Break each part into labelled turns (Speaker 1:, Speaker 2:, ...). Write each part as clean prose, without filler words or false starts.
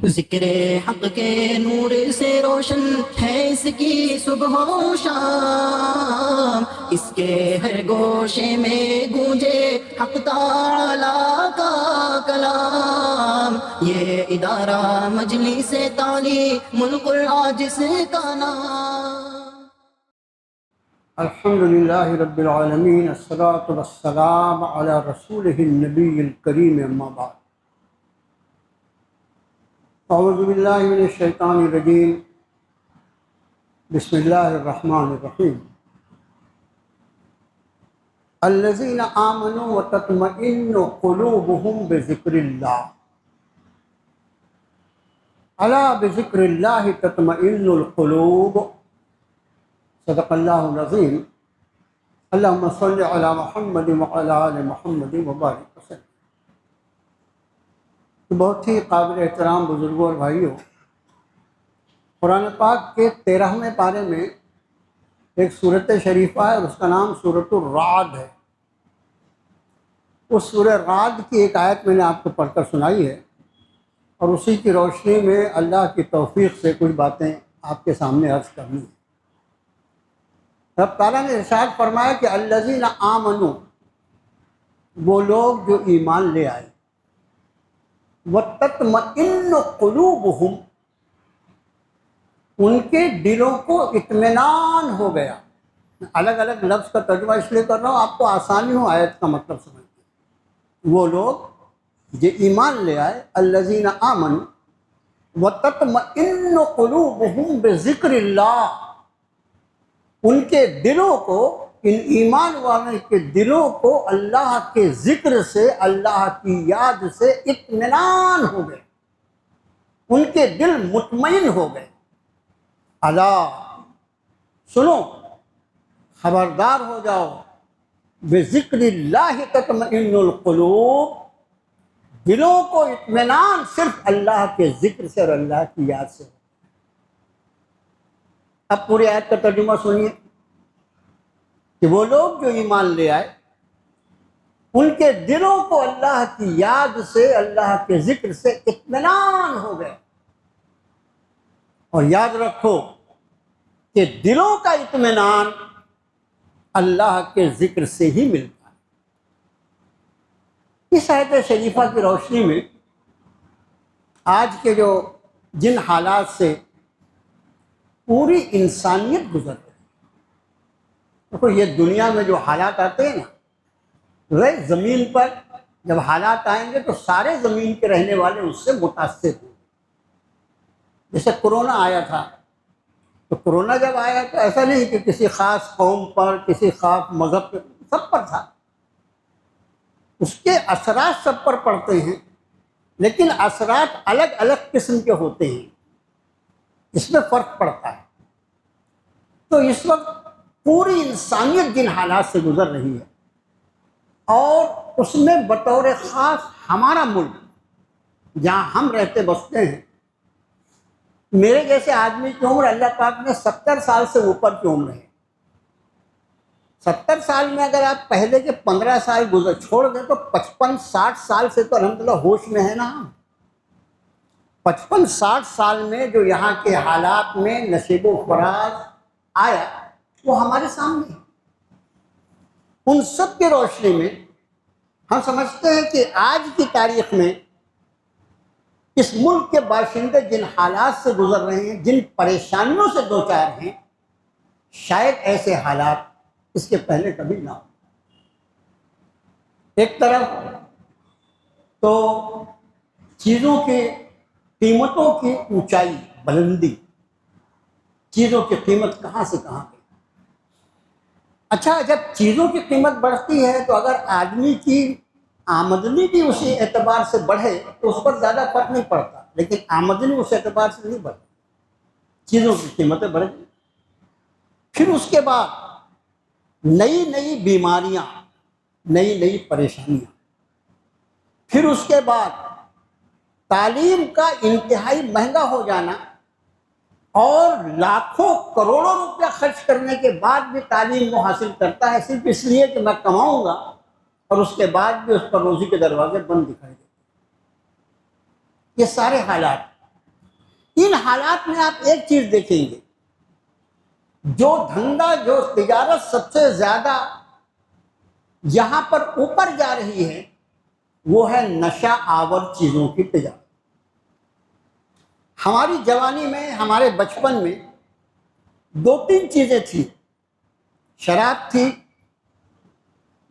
Speaker 1: ذکر حق کے نور سے روشن ہے اس کی صبح و شام، اس کے ہر گوشے میں گونجے حق تعالی کا کلام، یہ ادارہ مجلس تعلیم القرآن جس کا نام۔
Speaker 2: الحمد للہ رب العالمین، الصلاۃ والسلام علی رسولہ النبی الکریم، اما بعد۔ اعوذ باللہ من الشیطان الرجیم، بسم اللہ الرحمن الرحیم۔ الذین آمنوا وتطمئن قلوبهم بذکر اللہ، الا بذکر اللہ تطمئن القلوب، صدق اللہ العظیم۔ اللہم صل علی محمد وعلی آل محمد وبارک وسلم۔ بہت ہی قابل احترام بزرگوں اور بھائیوں، قرآن پاک کے 13ویں پارے میں ایک صورت شریفہ ہے اور اس کا نام سورۃ الرعد ہے۔ اس سورہ رعد کی ایک آیت میں نے آپ کو پڑھ کر سنائی ہے، اور اسی کی روشنی میں اللہ کی توفیق سے کچھ باتیں آپ کے سامنے عرض کرنی ہیں۔ رب تعالیٰ نے ارشاد فرمایا کہ الذین آمنوا، وہ لوگ جو ایمان لے آئے، وَتَطْمَئِنُّ قُلُوبُهُمْ، ان کے دلوں کو اطمینان ہو گیا۔ الگ الگ لفظ کا ترجمہ اس لیے کر رہا ہوں آپ کو آسانی ہو آیت کا مطلب سمجھنے۔ وہ لوگ جو ایمان لے آئے، الذین آمنوا وَتَطْمَئِنُّ قُلُوبُهُمْ بِذِكْرِ اللَّهِ، ان کے دلوں کو، ان ایمان والوں کے دلوں کو اللہ کے ذکر سے، اللہ کی یاد سے اطمینان ہو گئے، ان کے دل مطمئن ہو گئے۔ الا، سنو، خبردار ہو جاؤ، بذکر اللہ تطمئن القلوب، دلوں کو اطمینان صرف اللہ کے ذکر سے اور اللہ کی یاد سے۔ اب پوری آیت کا ترجمہ سنیے کہ وہ لوگ جو ایمان لے آئے، ان کے دلوں کو اللہ کی یاد سے، اللہ کے ذکر سے اطمینان ہو گئے۔ اور یاد رکھو کہ دلوں کا اطمینان اللہ کے ذکر سے ہی ملتا ہے۔ اس آیت شریفہ کی روشنی میں آج کے جو جن حالات سے پوری انسانیت گزر رہی ہے، دیکھو یہ دنیا میں جو حالات آتے ہیں نا، وہ زمین پر جب حالات آئیں گے تو سارے زمین کے رہنے والے اس سے متاثر ہوں گے۔ جیسے کرونا آیا تھا، تو کرونا جب آیا تو ایسا نہیں کہ کسی خاص قوم پر، کسی خاص مذہب پر، سب پر تھا۔ اس کے اثرات سب پر پڑتے ہیں، لیکن اثرات الگ الگ قسم کے ہوتے ہیں، اس میں فرق پڑتا ہے۔ تو اس وقت پوری انسانیت جن حالات سے گزر رہی ہے، اور اس میں بطور خاص ہمارا ملک جہاں ہم رہتے بستے ہیں، میرے جیسے آدمی کی عمر اللہ پاک نے 70 سال سے اوپر کی عمر ہے۔ 70 سال میں اگر آپ پہلے کے 15 سال گزر چھوڑ دیں تو 55-60 سال سے تو الحمدللہ ہوش میں ہے نا ہم۔ 55-60 سال میں جو یہاں کے حالات میں نشیب و فراز آیا وہ ہمارے سامنے ہے۔ ان سب کی روشنی میں ہم سمجھتے ہیں کہ آج کی تاریخ میں اس ملک کے باشندے جن حالات سے گزر رہے ہیں، جن پریشانیوں سے دوچار ہیں، شاید ایسے حالات اس کے پہلے کبھی نہ ہو۔ ایک طرف تو چیزوں کی قیمتوں کی اونچائی، بلندی، چیزوں کی قیمت کہاں سے کہاں گئی۔ اچھا، جب چیزوں کی قیمت بڑھتی ہے تو اگر آدمی کی آمدنی بھی اسی اعتبار سے بڑھے تو اس پر زیادہ فرق نہیں پڑتا، لیکن آمدنی اس اعتبار سے نہیں بڑھتی، چیزوں کی قیمتیں بڑھ گئی۔ پھر اس کے بعد نئی نئی بیماریاں، نئی نئی پریشانیاں، پھر اس کے بعد تعلیم کا انتہائی مہنگا ہو جانا، اور لاکھوں کروڑوں روپیہ خرچ کرنے کے بعد بھی تعلیم وہ حاصل کرتا ہے صرف اس لیے کہ میں کماؤں گا، اور اس کے بعد بھی اس پر روزی کے دروازے بند دکھائی دیتے۔ یہ سارے حالات ان حالات میں آپ ایک چیز دیکھیں گے، جو دھندا، جو تجارت سب سے زیادہ یہاں پر اوپر جا رہی ہے وہ ہے نشہ آور چیزوں کی تجارت۔ ہماری جوانی میں، ہمارے بچپن میں 2-3 چیزیں تھیں، شراب تھی،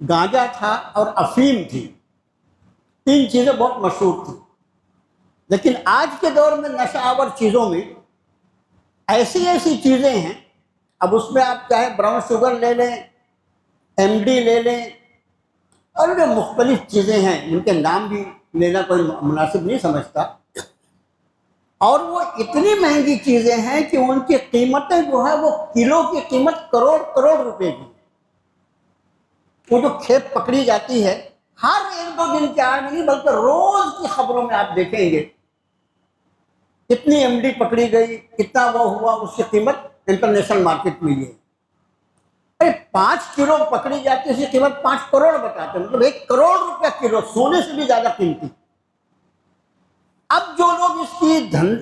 Speaker 2: گانجا تھا اور افیم تھی۔ 3 چیزیں بہت مشہور تھیں۔ لیکن آج کے دور میں نشہ آور چیزوں میں ایسی ایسی چیزیں ہیں، اب اس میں آپ چاہے براؤن شوگر لے لیں، ایم ڈی لے لیں، اور جو مختلف چیزیں ہیں ان کے نام بھی لینا کوئی مناسب نہیں سمجھتا، اور وہ اتنی مہنگی چیزیں ہیں کہ ان کی قیمتیں جو ہے وہ کلو کی قیمت کروڑ روپے کی۔ وہ جو کھیپ پکڑی جاتی ہے ہر 1-2 دن کے آنے نہیں بلکہ روز کی خبروں میں آپ دیکھیں گے کتنی ایم ڈی پکڑی گئی، کتنا وہ ہوا، اس کی قیمت انٹرنیشنل مارکیٹ میں یہ 5 کلو پکڑی جاتی ہے، اس کی قیمت 5 کروڑ بتاتے ہیں، مطلب 1 کروڑ روپیہ کلو، سونے سے بھی زیادہ قیمتی۔ اب جو لوگ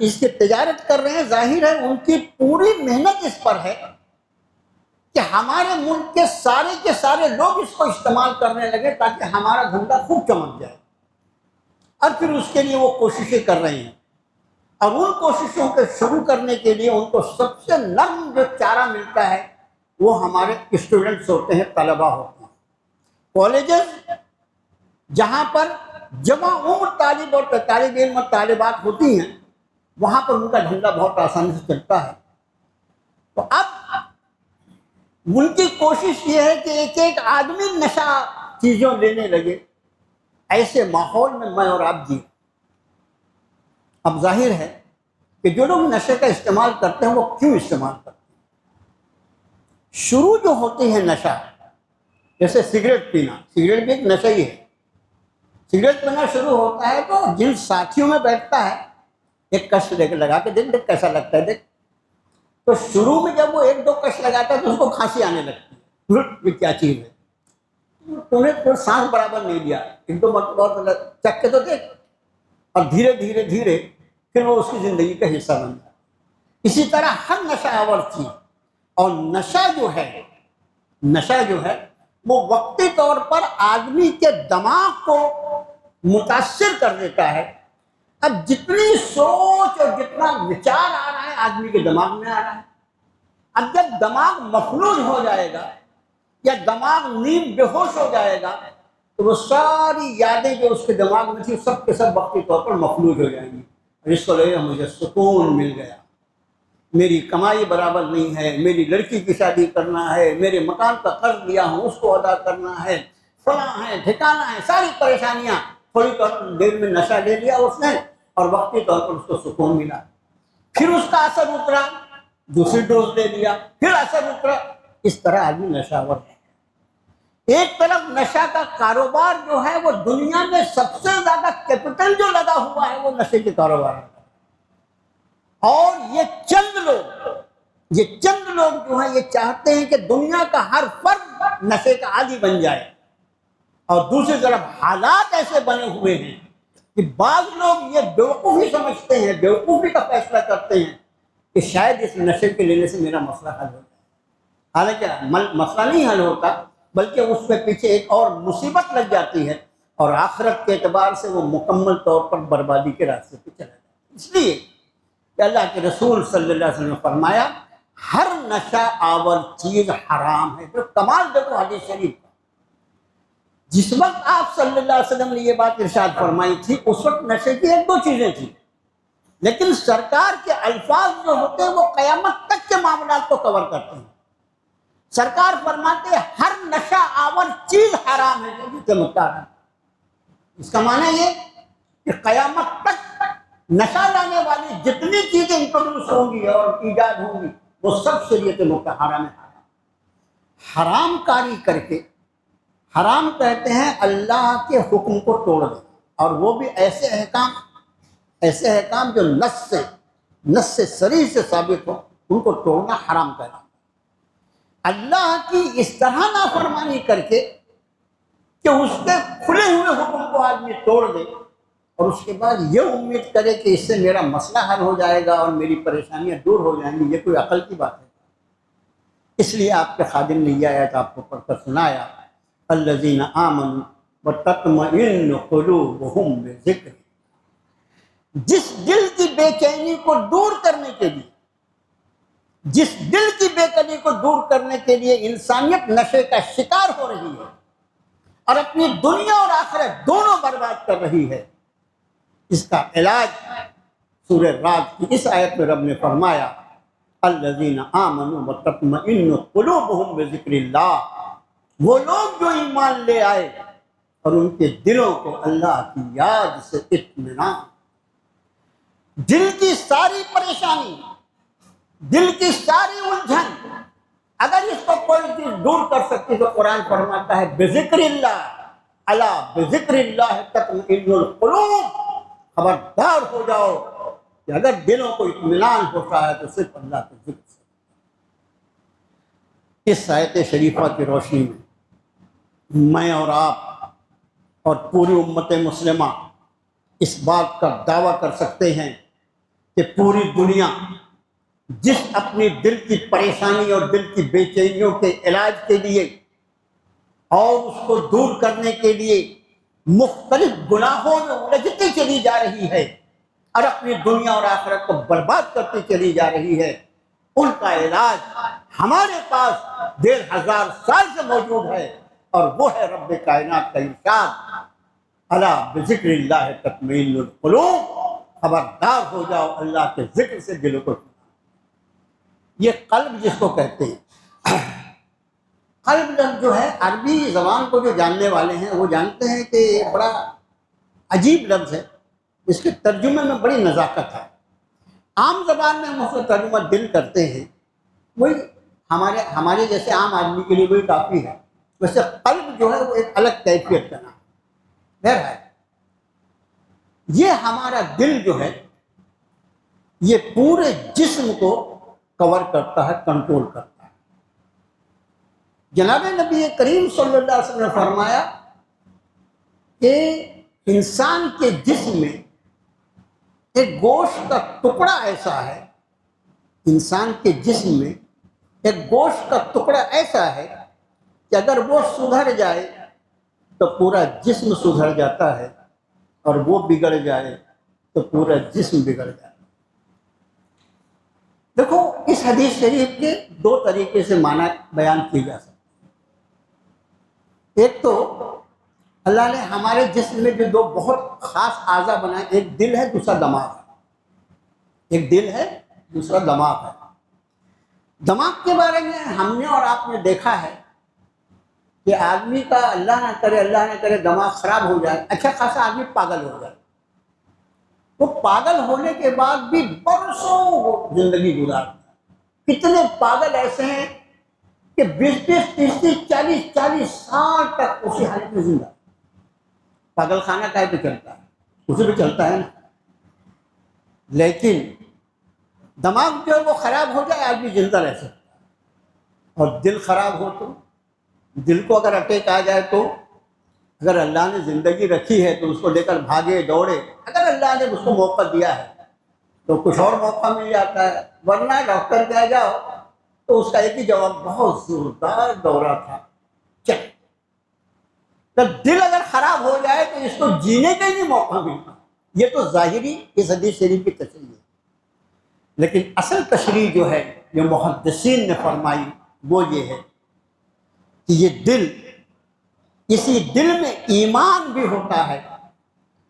Speaker 2: اس کی تجارت کر رہے ہیں، ظاہر ہے ان کی پوری محنت اس پر ہے کہ ہمارے ملک کے سارے لوگ اس کو استعمال کرنے لگے تاکہ ہمارا دھندا خوب چمک جائے، اور پھر اس کے لیے وہ کوششیں کر رہے ہیں۔ اور ان کوششوں کے شروع کرنے کے لیے ان کو سب سے نرم جو چارہ ملتا ہے وہ ہمارے اسٹوڈنٹس ہوتے ہیں، طلبہ ہوتے ہیں۔ کالجز جہاں پر جمع عمر طالب علم اور طالبات ہوتی ہیں، وہاں پر ان کا دھندا بہت آسانی سے چلتا ہے۔ تو اب ان کی کوشش یہ ہے کہ ایک آدمی نشہ چیزوں لینے لگے۔ ایسے ماحول میں میں اور آپ جی، اب ظاہر ہے کہ جو لوگ نشے کا استعمال کرتے ہیں وہ کیوں استعمال کرتے ہیں؟ شروع جو ہوتی ہے نشہ، جیسے سگریٹ پینا، سگریٹ بھی ایک نشہ ہی ہے۔ سگریٹ پینا شروع ہوتا ہے تو جن ساتھیوں میں بیٹھتا ہے ایک کش لگا کے دیکھ کیسا لگتا ہے، دیکھ، تو شروع میں جب وہ 1-2 کش لگاتا ہے تو اس کو کھانسی آنے لگتی ہے، یہ کیا چیز ہے، تو نے کوئی سانس برابر نہیں لیا، 1-2 مرتبہ چکھ کے تو دیکھ، اور دھیرے دھیرے پھر وہ اس کی زندگی کا حصہ بن جاتا ہے۔ اسی طرح ہر نشہ آور چیز، اور نشہ جو ہے وہ وقتی طور پر آدمی کے دماغ کو متاثر کر دیتا ہے۔ اب جتنی سوچ اور جتنا وچار آ رہا ہے آدمی کے دماغ میں آ رہا ہے، اب جب دماغ مفلوج ہو جائے گا یا دماغ نیم بے ہوش ہو جائے گا تو وہ ساری یادیں جو اس کے دماغ میں تھی سب کے سب وقتی طور پر مفلوج ہو جائیں گی۔ اس کو لگے گا مجھے سکون مل گیا، میری کمائی برابر نہیں ہے، میری لڑکی کی شادی کرنا ہے، میرے مکان کا قرض لیا ہوں اس کو ادا کرنا ہے، فلاں ہے ٹھکانا ہے، ساری پریشانیاں تھوڑی دیر میں نشہ لے لیا اس نے اور وقتی طور پر اس کو سکون ملا، پھر اس کا اثر اترا، دوسری ڈوز لے لیا، پھر اثر اترا، اس طرح آدمی نشہ آور ہے۔ ایک طرف نشہ کا کاروبار جو ہے وہ دنیا میں سب سے زیادہ کیپٹل جو لگا ہوا ہے وہ نشے کے کاروبار ہے، اور یہ چند لوگ جو ہیں یہ چاہتے ہیں کہ دنیا کا ہر فرد نشے کا عادی بن جائے، اور دوسری طرف حالات ایسے بنے ہوئے ہیں کہ بعض لوگ یہ بیوقوفی سمجھتے ہیں، بیوقوفی کا فیصلہ کرتے ہیں کہ شاید اس نشے کے لینے سے میرا مسئلہ حل ہو جائے، حالانکہ مسئلہ نہیں حل ہوتا بلکہ اس میں پیچھے ایک اور مصیبت لگ جاتی ہے، اور آخرت کے اعتبار سے وہ مکمل طور پر بربادی کے راستے پہ چلا جاتا ہے۔ اس لیے کہ اللہ کے رسول صلی اللہ علیہ وسلم نے فرمایا ہر نشہ آور چیز حرام ہے۔ تو کمال دیکھو حدیث شریف، جس وقت آپ صلی اللہ علیہ وسلم نے یہ بات ارشاد فرمائی تھی اس وقت نشے کی 1-2 چیزیں تھیں، لیکن سرکار کے الفاظ جو ہوتے ہیں وہ قیامت تک کے معاملات کو کور کرتے ہیں۔ سرکار فرماتے ہیں ہر نشہ آور چیز حرام ہے، اس کا معنی یہ کہ قیامت تک نشہ لانے والی جتنی چیزیں انٹروڈیوس ہوں گی اور ایجاد ہوں گی وہ سب شریعت مطہرہ میں حرام کاری کر کے، حرام کہتے ہیں اللہ کے حکم کو توڑ دیں، اور وہ بھی ایسے احکام جو نص سے صریح سے ثابت ہو، ان کو توڑنا حرام کہنا۔ اللہ کی اس طرح نافرمانی کر کے کہ اس کے کھلے ہوئے حکم کو آدمی توڑ دے اور اس کے بعد یہ امید کرے کہ اس سے میرا مسئلہ حل ہو جائے گا اور میری پریشانیاں دور ہو جائیں گی، یہ کوئی عقل کی بات ہے؟ اس لیے آپ کے خادم نے یہ آیت آپ کو پڑھ کر سنایا، الذین آمنوا وتطمئن قلوبہم بذکر، جس دل کی بے چینی کو دور کرنے کے لیے، جس دل کی بے چینی کو دور کرنے کے لیے انسانیت نشے کا شکار ہو رہی ہے اور اپنی دنیا اور آخرت دونوں برباد کر رہی ہے، اس کا علاج سورہ رعد کی اس آیت میں رب نے فرمایا، الذین آمنوا وتطمئن قلوبہم بذکر اللہ، وہ لوگ جو ایمان لے آئے اور ان کے دلوں کو اللہ کی یاد سے اطمینان، دل کی ساری پریشانی، دل کی ساری الجھن، اگر اس کو کوئی چیز دور کر سکتی تو قرآن فرماتا ہے بذکر اللہ، الا بذکر اللہ تطمئن القلوب، خبردار ہو جاؤ کہ اگر دلوں کو اطمینان ہوتا ہے تو صرف اللہ کے ذکر سے۔ اس آیت شریفہ کی روشنی میں میں اور آپ اور پوری امت مسلمہ اس بات کا دعویٰ کر سکتے ہیں کہ پوری دنیا جس اپنی دل کی پریشانی اور دل کی بے چینیوں کے علاج کے لیے اور اس کو دور کرنے کے لیے مختلف گناہوں میں الجھتی چلی جا رہی ہے اور اپنی دنیا اور آخرت کو برباد کرتی چلی جا رہی ہے، ان کا علاج ہمارے پاس 1500 سال سے موجود ہے، اور وہ ہے رب کائنات کا ارشاد، الا بذکر اللہ تطمئن القلوب، خبردار ہو جاؤ اللہ کے ذکر سے دلوں کو۔ یہ قلب جس کو کہتے ہیں، قلب لفظ جو ہے عربی زبان کو جو جاننے والے ہیں وہ جانتے ہیں کہ یہ بڑا عجیب لفظ ہے، اس کے ترجمے میں بڑی نزاکت ہے۔ عام زبان میں ہم اس کا ترجمہ دل کرتے ہیں، وہی ہمارے جیسے عام آدمی کے لیے وہی کافی ہے، ویسے قلب جو ہے وہ ایک الگ کیفیت کا نام ہے۔ بہرحال یہ ہمارا دل جو ہے یہ پورے جسم کو کور کرتا ہے، کنٹرول کرتا ہے۔ جناب نبی کریم صلی اللہ علیہ وسلم نے فرمایا کہ انسان کے جسم میں ایک گوشت کا ٹکڑا ایسا ہے، انسان کے جسم میں ایک گوشت کا ٹکڑا ایسا ہے کہ اگر وہ سدھر جائے تو پورا جسم سدھر جاتا ہے، اور وہ بگڑ جائے تو پورا جسم بگڑ جاتا ہے۔ دیکھو اس حدیث شریف کے دو طریقے سے معنی بیان کی جا سکتے ہیں۔ ایک تو اللہ نے ہمارے جسم میں جو دو بہت خاص اعضاء بنائے، ایک دل ہے دوسرا دماغ ہے، ایک دل ہے دوسرا دماغ ہے۔ دماغ کے بارے میں ہم نے اور آپ نے دیکھا ہے کہ آدمی کا اللہ نہ کرے دماغ خراب ہو جائے، اچھا خاصا آدمی پاگل ہو جائے، وہ پاگل ہونے کے بعد بھی برسوں زندگی گزارتا ہے۔ کتنے پاگل ایسے ہیں کہ 20 30 40 سال تک اسی حالت میں زندہ، پاگل خانہ کا پہ چلتا ہے، اسے بھی چلتا ہے نا، لیکن دماغ جو ہے وہ خراب ہو جائے آدمی زندہ رہ سکتا ہے۔ اور دل خراب ہو تو، دل کو اگر اٹیک آ جائے تو، اگر اللہ نے زندگی رکھی ہے تو اس کو لے کر بھاگے دوڑے، اگر اللہ نے اس کو موقع دیا ہے تو کچھ اور موقع مل جاتا ہے، ورنہ ڈاکٹر کہہ جاؤ تو اس کا ایک ہی جواب، بہت زوردار دورہ تھا چل۔ تو دل اگر خراب ہو جائے تو اس کو جینے کا ہی نہیں موقع ملتا۔ یہ تو ظاہری اس حدیث شریف کی تشریح ہے، لیکن اصل تشریح جو ہے جو محدثین نے فرمائی وہ یہ ہے کہ یہ دل، اسی دل میں ایمان بھی ہوتا ہے،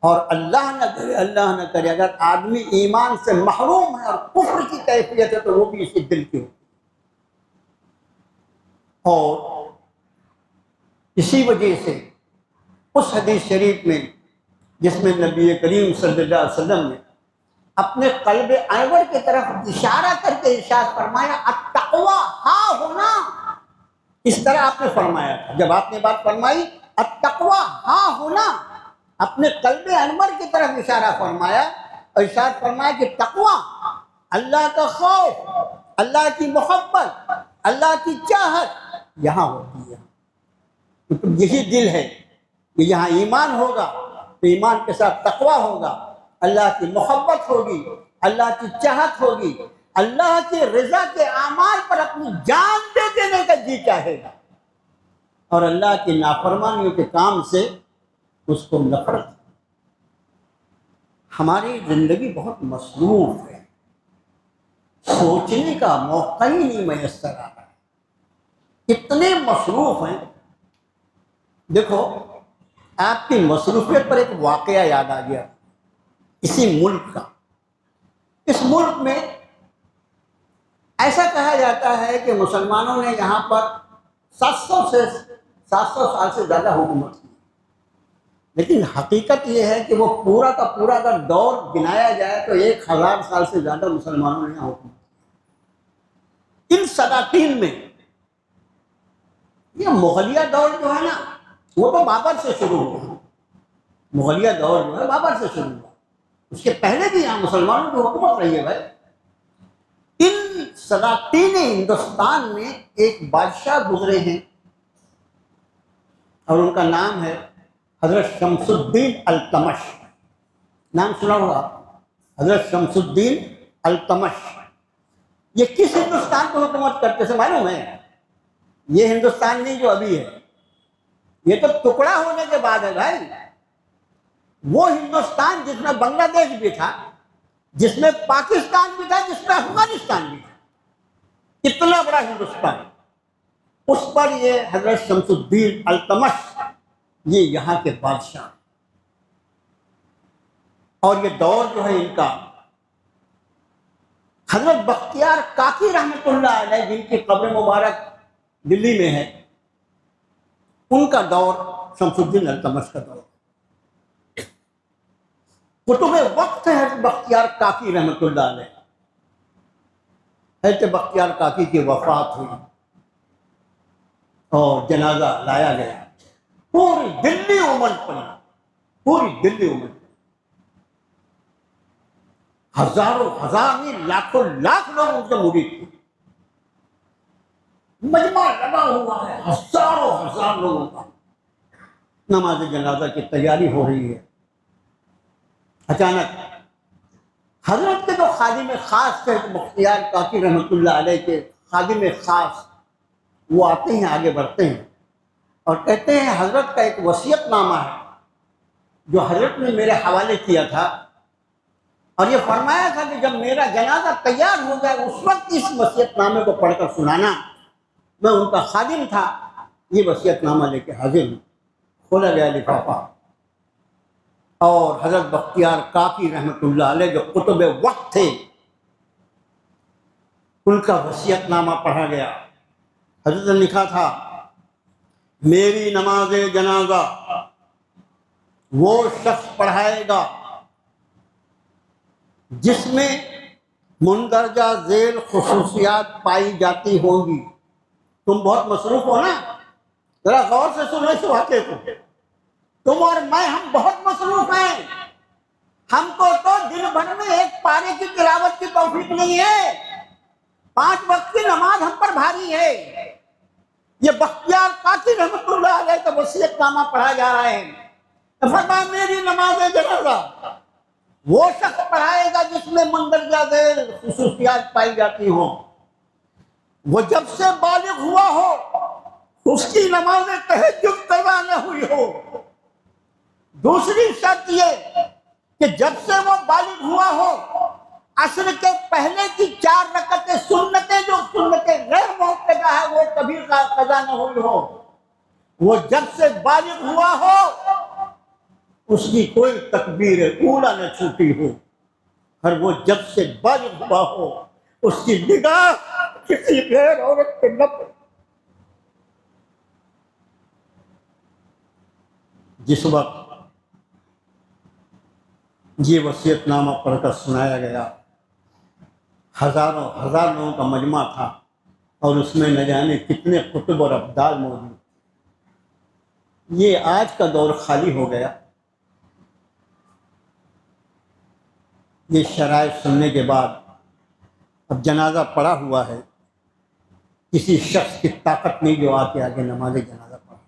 Speaker 2: اور اللہ نہ کرے اگر آدمی ایمان سے محروم ہے اور کفر کی کیفیت ہے تو وہ بھی اسی دل کی ہوتی ہے۔ اور اسی وجہ سے اس حدیث شریف میں جس میں نبی کریم صلی اللہ علیہ وسلم نے اپنے قلب انور کی طرف اشارہ کر کے ارشاد فرمایا، التقوی ہاں ہونا، اس طرح آپ نے فرمایا تھا۔ جب آپ نے بات فرمائی التقوی ہاں ہونا، اپنے قلب انور کی طرف اشارہ فرمایا اور ارشاد فرمایا کہ تقوی، اللہ کا خوف، اللہ کی محبت، اللہ کی چاہت یہاں ہوتی ہے۔ یہی دل ہے کہ یہاں ایمان ہوگا تو ایمان کے ساتھ تقویٰ ہوگا، اللہ کی محبت ہوگی، اللہ کی چاہت ہوگی، اللہ کی رضا کے اعمال پر اپنی جان دے دینے کا جی چاہے گا، اور اللہ کی نافرمانیوں کے کام سے اس کو نفرت۔ ہماری زندگی بہت مصروف ہے، سوچنے کا موقع ہی نہیں میسر آ رہا ہے، اتنے مصروف ہیں۔ دیکھو، آپ کی مصروفیت پر ایک واقعہ یاد آ گیا اسی ملک کا۔ اس ملک میں ایسا کہا جاتا ہے کہ مسلمانوں نے یہاں پر 700 سال سے زیادہ حکومت کی، لیکن حقیقت یہ ہے کہ وہ پورا کا پورا اگر دور گنایا جائے تو 1000 سال سے زیادہ مسلمانوں نے یہاں حکومت کی۔ ان سلاطین میں یہ مغلیہ دور جو ہے نا، وہ تو بابر سے شروع ہوا، مغلیہ دور جو ہے بابر سے شروع ہوا، اس کے پہلے بھی یہاں مسلمانوں کی حکومت رہی ہے بھائی۔ ان سلاطین ہندوستان میں ایک بادشاہ گزرے ہیں اور ان کا نام ہے حضرت شمس الدین التمش۔ نام سنا ہوگا حضرت شمس الدین التمش۔ یہ کس ہندوستان کو حکومت کرتے سے معلوم ہے؟ یہ ہندوستان نہیں جو ابھی ہے، یہ تو ٹکڑا ہونے کے بعد ہے بھائی۔ وہ ہندوستان جس میں بنگلہ دیش بھی تھا، جس میں پاکستان بھی تھا، جس میں افغانستان بھی تھا، اتنا بڑا ہندوستان، اس پر یہ حضرت شمس الدین التمش یہ یہاں کے بادشاہ۔ اور یہ دور جو ہے ان کا، حضرت بختیار کاکی رحمۃ اللہ علیہ جن کی قبر مبارک دلی میں ہے، ان کا دور شمس الدین التمش کا دور۔ کتب وقت ہے حضرت بختیار کاکی رحمۃ اللہ علیہ۔ حضرت بختیار کاکی کی وفات ہوئی اور جنازہ لایا گیا، پوری دلی امٹ پڑی، پوری دلی امٹ پڑی، ہزاروں ہزار نہیں لاکھوں لاکھ لوگ ان کے مرید تھے، مجمع لگا ہوا ہے، ہزاروں ہزار لوگوں کا۔ نماز جنازہ کی تیاری ہو رہی ہے، اچانک حضرت کے جو خادم خاص تھے بختیار کاکی رحمۃ اللہ علیہ کے خادم خاص، وہ آتے ہیں، آگے بڑھتے ہیں اور کہتے ہیں حضرت کا ایک وصیت نامہ ہے جو حضرت نے میرے حوالے کیا تھا، اور یہ فرمایا تھا کہ جب میرا جنازہ تیار ہو جائے اس وقت اس وصیت نامے کو پڑھ کر سنانا۔ میں ان کا خادم تھا، یہ وصیت نامہ لے کے حاضر ہوں۔ کھولا گیا لفافہ اور حضرت بختیار کاکی رحمۃ اللہ علیہ جو کتب وقت تھے ان کا وصیت نامہ پڑھا گیا۔ حضرت نے لکھا تھا، میری نماز جنازہ وہ شخص پڑھائے گا جس میں مندرجہ ذیل خصوصیات پائی جاتی ہوں گی۔ تم بہت مصروف ہو نا، ذرا غور سے سنو اس واقعے کو۔ تم اور میں ہم بہت مصروف ہیں، ہم کو تو دن بھر میں ایک پارے کی تلاوت کی توفیق نہیں ہے، 5 وقت کی نماز ہم پر بھاری ہے۔ یہ بختیار کاکی رحمۃ اللہ علیہ کا وصیت نامہ پڑھا جا رہا ہے۔ فرمایا میری نماز جنازہ وہ شخص پڑھائے گا جس میں مندرجہ ذیل خصوصیات پائی جاتی ہوں، وہ جب سے بالغ ہوا ہو، اس کی نماز تہجد قضا نہ ہوئی ہو۔ دوسری شرط یہ کہ جب سے وہ بالغ ہوا ہو، عصر کے پہلے کی 4 رکعتیں سنتیں جو سنتیں غیر موقعہ ہے وہ کبھی قضا نہ ہوئی ہو۔ وہ جب سے بالغ ہوا ہو اس کی کوئی تکبیر اولیٰ نہ چھوٹی ہو، اور وہ جب سے بالغ ہوا ہو اس کی نگاہ کسی غیر عورت پہ نہ پڑے۔ جس وقت یہ وصیت نامہ پڑھ کر سنایا گیا، ہزاروں ہزار لوگوں کا مجمع تھا اور اس میں نہ جانے کتنے کتب اور ابدال موجود۔ یہ آج کا دور خالی ہو گیا۔ یہ شرائط سننے کے بعد اب جنازہ پڑا ہوا ہے، کسی شخص کی طاقت نہیں جو آ کے آگے نماز جنازہ پڑھے،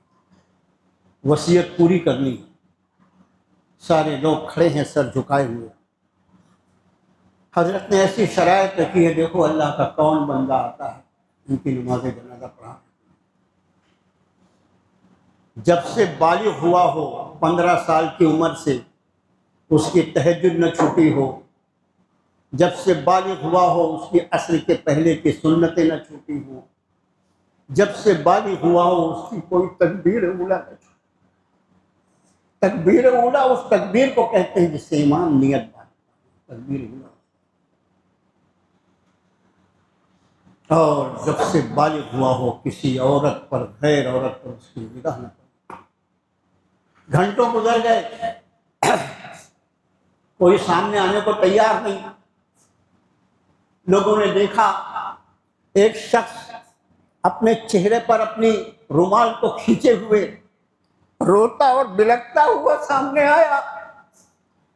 Speaker 2: وصیت پوری کرنی ہے، سارے لوگ کھڑے ہیں سر جھکائے ہوئے. حضرت نے ایسی شرائط رکھی ہے، دیکھو اللہ کا کون بندہ آتا ہے ان کی نماز جنازہ پڑھا. جب سے بالغ ہوا ہو 15 سال کی عمر سے اس کی تہجد نہ چھوٹی ہو، جب سے بالغ ہوا ہو اس کی عصر کے پہلے کی سنتیں نہ چھوٹی ہوں، جب سے بالغ ہوا ہو اس کی کوئی تکبیر اولا نہ چھوٹی. تکبیر اولا اس تکبیر کو کہتے ہیں جس سے ایمان نیت بات. تکبیر اولا. اور جب سے بالغ ہوا ہو کسی عورت پر، غیر عورت پر اس کی نگاہ نہ پڑے. گھنٹوں گزر گئے، کوئی سامنے آنے کو تیار نہیں. لوگوں نے دیکھا ایک شخص اپنے چہرے پر اپنی رومال کو کھینچے ہوئے روتا اور بلکتا ہوا سامنے آیا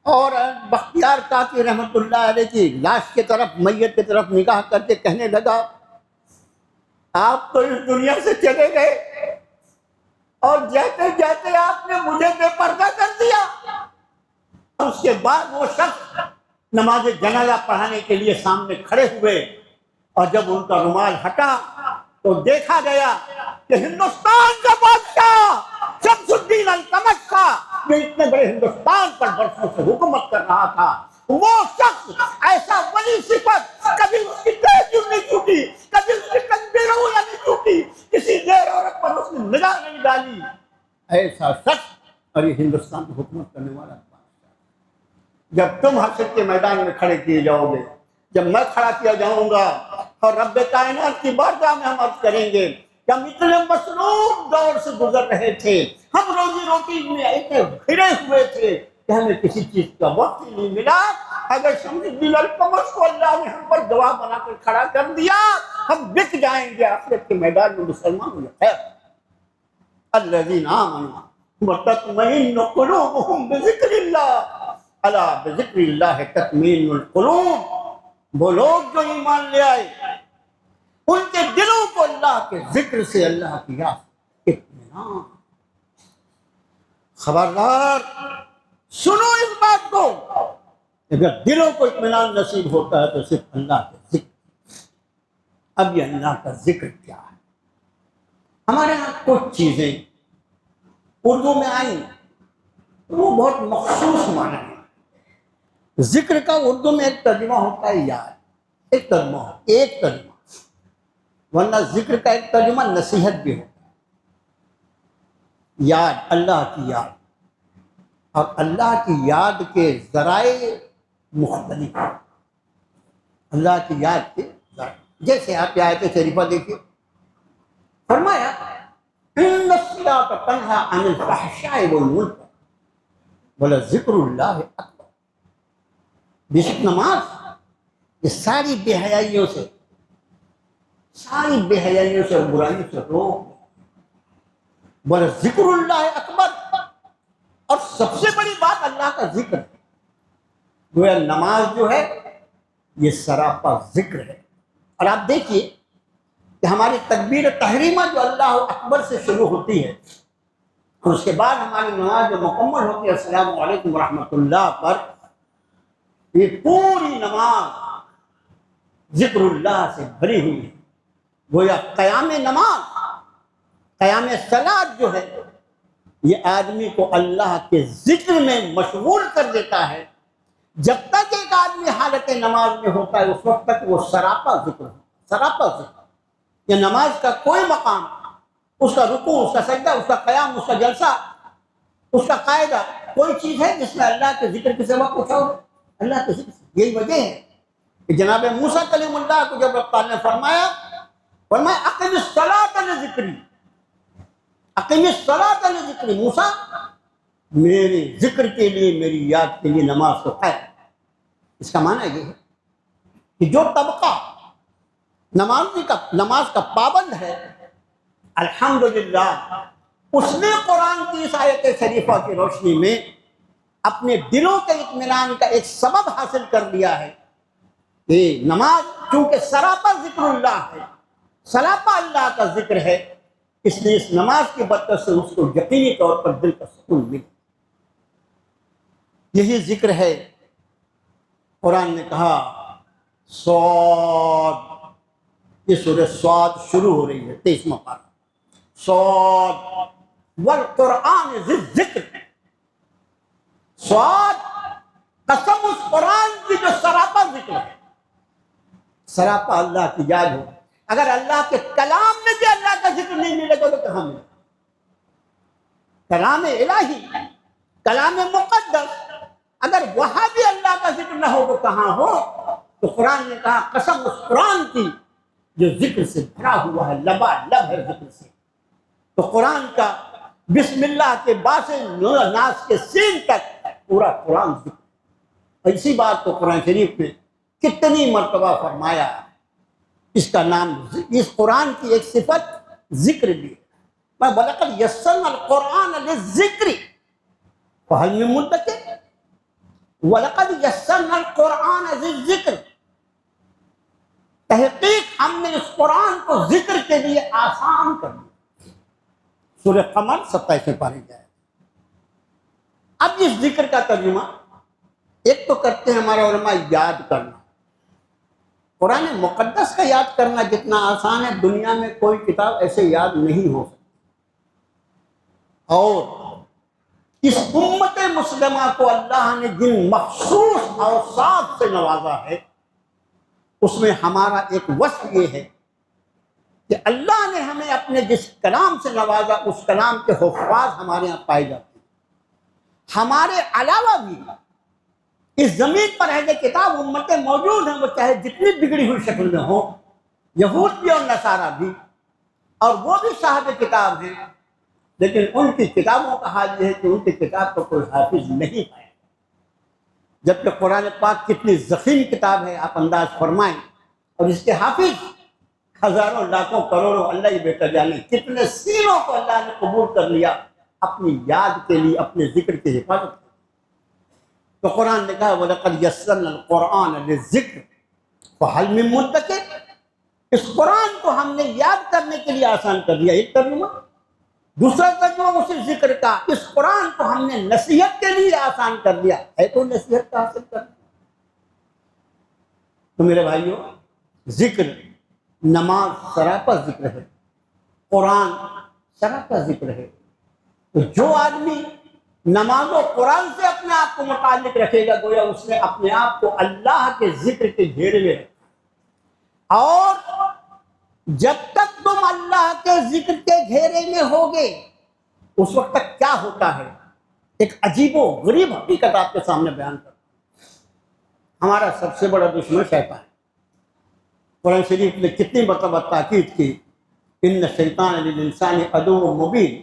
Speaker 2: اور بختیار کاکی رحمت اللہ علیہ کی لاش کی طرف، میت کی طرف نگاہ کر کے کہنے لگا، آپ تو اس دنیا سے چلے گئے اور جاتے جاتے آپ نے مجھے بے پردہ کر دیا. اس کے بعد وہ شخص نماز جنازہ پڑھانے کے لیے سامنے کھڑے ہوئے اور جب ان کا رومال ہٹا تو دیکھا گیا کہ ہندوستان کا بادشاہ شمس الدین التمش تھا، جو اتنے بڑے ہندوستان پر برسوں سے حکومت کر رہا تھا. وہ شخص ایسا ولی صفت، کبھی اس کی تہجد نہیں ٹوٹی، کبھی اس کی تکبیر اولیٰ نہیں ٹوٹی، کسی غیر عورت پر اس نے نگاہ نہیں ڈالی. ایسا شخص اور یہ ہندوستان کو حکومت کرنے والا. جب تم حشر کے میدان میں کھڑے کیے جاؤ گے، جب میں کھڑا کیا جاؤں گا اور رب کائنات کی بارگاہ میں ہم عرض کریں گے کہ ہم اتنے مصروف دور سے گزر رہے تھے، ہم روزی روٹی میں اتنے گھرے ہوئے تھے کہ ہمیں کسی چیز کا وقت ہی نہیں ملا. اگر شمس الدین التمش کو اللہ نے ہم پر گواہ بنا کر کھڑا کر دیا، ہم بک جائیں گے آخرت کے میدان میں مسلمانوں میں. خیر الذین آمنوا وتطمئن قلوبهم بذکر اللہ الا بذکر اللہ تطمئن القلوب. وہ لوگ جو ایمان لے آئے ان کے دلوں کو اللہ کے ذکر سے، اللہ کی یاد اطمینان. خبردار سنو اس بات کو، اگر دلوں کو اطمینان نصیب ہوتا ہے تو صرف اللہ کے ذکر. اب یہ اللہ کا ذکر کیا ہے؟ ہمارے یہاں کچھ چیزیں اردو میں آئیں وہ بہت مخصوص معنی ہے. ذکر کا اردو میں ایک ترجمہ ہوتا ہے یاد، ایک ترجمہ، ورنہ ذکر کا ایک ترجمہ نصیحت بھی ہوتا ہے. یاد، اللہ کی یاد، اور اللہ کی یاد کے ذرائع مختلف ہیں. اللہ کی یاد کے ذرائع جیسے آپ آیت شریفہ دیکھیے، فرمایا ان الصلاۃ تنہی عن الفحشاء والمنکر ولذکر اللہ اکبر. بے شک نماز یہ ساری بے حیائیوں سے، اور برائیوں سے روک. ولذکر اللہ اکبر، اور سب سے بڑی بات اللہ کا ذکر ہے. گویا نماز جو ہے یہ سراپا ذکر ہے. اور آپ دیکھیے کہ ہماری تکبیر تحریمہ جو اللہ اکبر سے شروع ہوتی ہے اور اس کے بعد ہماری نماز جو مکمل ہوتی ہے السلام علیکم ورحمۃ اللہ پر، یہ پوری نماز ذکر اللہ سے بھری ہوئی ہے. گویا قیام نماز، قیام صلاۃ جو ہے یہ آدمی کو اللہ کے ذکر میں مشغول کر دیتا ہے. جب تک ایک آدمی حالت نماز میں ہوتا ہے اس وقت تک وہ سراپا ذکر ہے. سراپا ذکر، یہ نماز کا کوئی مقام، اس کا رکوع، اس کا سجدہ، اس کا قیام، اس کا جلسہ، اس کا قاعدہ، کوئی چیز ہے جس میں اللہ کے ذکر کے سوا کچھ اور اللہ کے ذکر. یہی وجہ ہے کہ جناب موسیٰ کلیم اللہ کو جب رب تعالیٰ نے فرمایا اقم الصلاۃ لذکری، اقم الصلاۃ لذکری، موسیٰ میرے ذکر کے لیے، میری یاد کے لیے نماز کو قائم. اس کا معنی یہ ہے کہ جو طبقہ نماز کا پابند ہے الحمدللہ، اس نے قرآن کی اس آیت شریفہ کی روشنی میں اپنے دلوں کے اطمینان کا ایک سبب حاصل کر لیا ہے کہ نماز چونکہ سراپا ذکر اللہ ہے، سراپا اللہ کا ذکر ہے، اس لیے اس نماز کی برکت سے اس کو یقینی طور پر دل کا سکون ملے. یہی ذکر ہے. قرآن نے کہا صاد، یہ سورہ صاد شروع ہو رہی ہے 23واں پارہ. صاد والقرآن ذی الذکر، صاد قسم اس قرآن کی جو سراپا ذکر ہے. سراپا اللہ کی یاد ہو. اگر اللہ کے کلام میں بھی اللہ کا ذکر نہیں ملے گا تو کہاں ملے؟ کلام الہی، کلام مقدس، اگر وہاں بھی اللہ کا ذکر نہ ہو تو کہاں ہو؟ تو قرآن نے کہا قسم اس قرآن کی جو ذکر سے بھرا ہوا ہے، لبا لب ہے ذکر سے. تو قرآن کا بسم اللہ کے با سے ناس کے سین تک پورا قرآن ذکر. اسی بات کو قرآن شریف میں کتنی مرتبہ فرمایا. اس کا نام، اس قرآن کی ایک صفت ذکر بھی ہے. وَلَقَدْ يَسَّرْنَا الْقُرْآنَ لِلذِّكْرِ فَهَلْ مِن مُدَّكِرٍ. وَلَقَدْ يَسَّرْنَا الْقُرْآنَ لِلذِّكْرِ، تحقیق ہم نے اس قرآن کو ذکر کے لیے آسان کر دیا. سورہ قمر 27 پارے جائے. اب اس ذکر کا ترجمہ ایک تو کرتے ہیں ہمارے علماء یاد کرنا. قرآن مقدس کا یاد کرنا جتنا آسان ہے، دنیا میں کوئی کتاب ایسے یاد نہیں ہو سکتی. اور اس امت مسلمہ کو اللہ نے جن مخصوص اوصاف سے نوازا ہے، اس میں ہمارا ایک وصف یہ ہے کہ اللہ نے ہمیں اپنے جس کلام سے نوازا، اس کلام کے حفاظ ہمارے یہاں پائے جاتے ہیں. ہمارے علاوہ بھی اس زمین پر اہل کتاب امتیں موجود ہیں، وہ چاہے جتنی بگڑی ہوئی شکل میں ہوں، یہود بھی اور نصارہ بھی، اور وہ بھی صاحب کتاب ہیں، لیکن ان کی کتابوں کا حال یہ ہے کہ ان کی کتاب کو کوئی حافظ نہیں پایا. جبکہ قرآن پاک کتنی ضخیم کتاب ہے آپ انداز فرمائیں، اور اس کے حافظ ہزاروں لاکھوں کروڑوں، اللہ ہی بہتر جانے کتنے سینوں کو اللہ نے قبول کر لیا اپنی یاد کے لیے، اپنے ذکر کی حفاظت کے لیے. تو قرآن نے کہا وَلَقَدْ يَسَّرْنَا الْقُرْآنَ لِلذِّكْرِ فَهَلْ مِن مُدَّكِرٍ. اس قرآن کو ہم نے یاد کرنے کے لیے آسان کر دیا، ایک ترجمہ. دوسرا ترجمہ اسی ذکر کا، اس قرآن کو ہم نے نصیحت کے لیے آسان کر دیا. ہے تو نصیحت کا حاصل کرنا. تو میرے بھائیوں، ذکر، نماز سراپا ذکر ہے، قرآن سراپا ذکر ہے. تو جو آدمی نماز و قرآن سے اپنے آپ کو متعلق رکھے گا، گویا اس نے اپنے آپ کو اللہ کے ذکر کے گھیرے میں رکھا. اور جب تک تم اللہ کے ذکر کے گھیرے میں ہوگے، اس وقت تک کیا ہوتا ہے، ایک عجیب و غریب حقیقت آپ کے سامنے بیان کرتا ہوں. ہمارا سب سے بڑا دشمن شیطان ہے. قرآن شریف نے کتنی مرتبہ تاکید کی، ان الشیطان للانسان عدو مبین،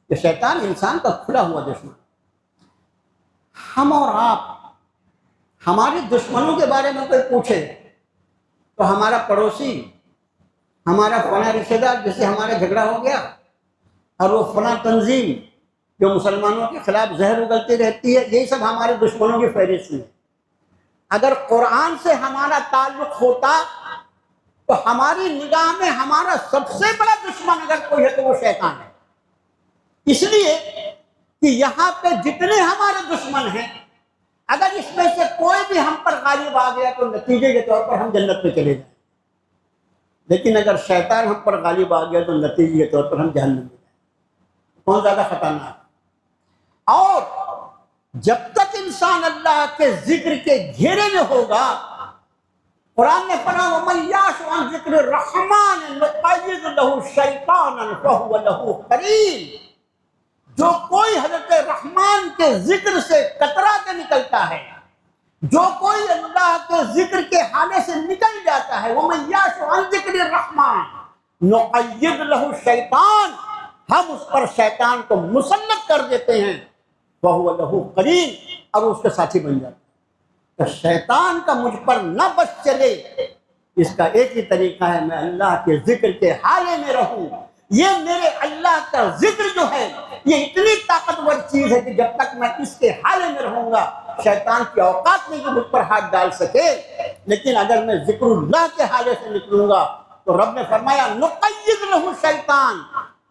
Speaker 2: کہ شیطان انسان کا کھلا ہوا دشمن. ہم اور آپ ہمارے دشمنوں کے بارے میں کوئی پوچھے تو ہمارا پڑوسی، ہمارا فلاں رشتہ دار جس سے ہمارا جھگڑا ہو گیا، اور وہ فلاں تنظیم جو مسلمانوں کے خلاف زہر اگلتی رہتی ہے، یہی سب ہمارے دشمنوں کی فہرست میں. اگر قرآن سے ہمارا تعلق ہوتا تو ہماری نگاہ میں ہمارا سب سے بڑا دشمن اگر کوئی ہے تو وہ شیطان ہے. اس لیے کہ یہاں پہ جتنے ہمارے دشمن ہیں، اگر اس میں سے کوئی بھی ہم پر غالب آ گیا تو نتیجے کے طور پر ہم جنت میں چلے جائیں. لیکن اگر شیطان ہم پر غالب آ گیا تو نتیجے کے طور پر ہم جہنم میں جائیں. کون زیادہ خطرناک؟ اور جب تک انسان اللہ کے ذکر کے گھیرے میں ہوگا، قرآن نے فرمایا وَمَن يَعْشُ عَن ذِكْرِ الرَّحْمَٰنِ نُقَيِّضْ لَهُ شَيْطَانًا فَهُوَ لَهُ قَرِينٌ. جو کوئی حضرت رحمان کے ذکر سے کترا کے نکلتا ہے، جو کوئی اللہ کے ذکر کے حالے سے نکل جاتا ہے، وَمَن يَعْشُ عَن ذِكْرِ الرَّحْمَٰنِ نُقَيِّضْ لَهُ شَيْطَانًا، ہم اس پر شیطان کو مسلط کر دیتے ہیں، وَهُوَ لَهُ قَرِينٌ، اور اس کے ساتھی بن جاتا ہے. تو شیطان کا مجھ پر نہ بچ چلے، اس کا ایک ہی طریقہ ہے میں اللہ کے ذکر کے حالے میں رہوں. یہ میرے اللہ کا ذکر جو ہے یہ اتنی طاقتور چیز ہے کہ جب تک میں اس کے حالے میں رہوں گا شیطان کی اوقات نہیں کہ مجھ پر ہاتھ ڈال سکے. لیکن اگر میں ذکر اللہ کے حالے سے نکلوں گا تو رب نے فرمایا نقید لہو شیطان.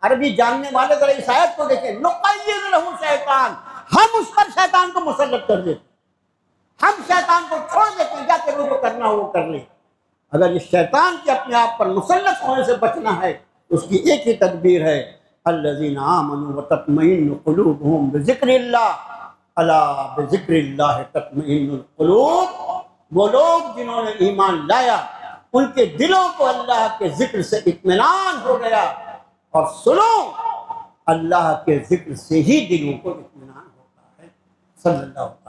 Speaker 2: عربی جاننے والے ذرا اس آیت کو دیکھیں، نقید لہو شیطان، ہم اس پر شیطان کو مسلط کر دیتے، ہم شیطان کو چھوڑ دیتے ہیں، جا کے وہ جو کرنا ہو وہ کر لے۔ اگر یہ شیطان کے اپنے آپ پر مسلط ہونے سے بچنا ہے، اس کی ایک ہی تدبیر ہے، الذین آمنوا وتطمئن قلوبهم بذکر اللہ، الا بذکر اللہ تطمئن القلوب۔ وہ لوگ جنہوں نے ایمان لایا ان کے دلوں کو اللہ کے ذکر سے اطمینان ہو گیا، اور سنو اللہ کے ذکر سے ہی دلوں کو اطمینان ہوتا ہے۔ صلی اللہ علیہ وسلم۔